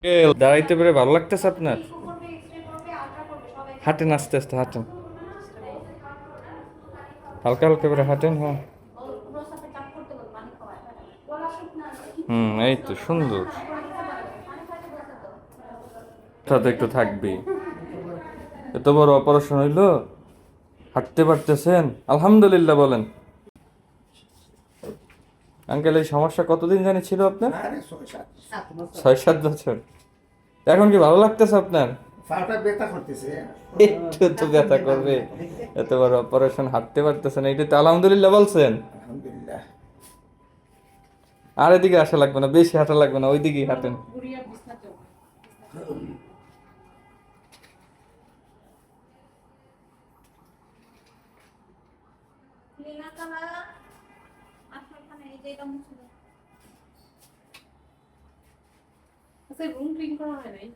দাঁড়াইতে পেরে ভালো লাগতেছে আপনার? হাঁটেন, আস্তে আস্তে হাঁটেন, হালকা হালকা করে হাঁটেন। হ্যাঁ, এই তো সুন্দর। তা তো একটু থাকবেই। এত বড় অপারেশন হইলো, হাঁটতে পারতেছেন? আলহামদুলিল্লাহ বলেন। আঙ্কেল, এই সমস্যা কতদিন জানি ছিল আপনার? 6-7 বছর। এখন কি ভালো লাগতেছে আপনার? পাটা ব্যথা করতেছে। একটু তো ব্যথা করবে। এত বড় অপারেশন, হাঁটতে পারতেছেন, এইটা তো আলহামদুলিল্লাহ বলছেন। আলহামদুলিল্লাহ। আর এদিকে আসা লাগবে না, বেশি হাঁটা লাগবে না, ওইদিকেই হাঁটেন। রুম ক্লিন করা হয় নাই।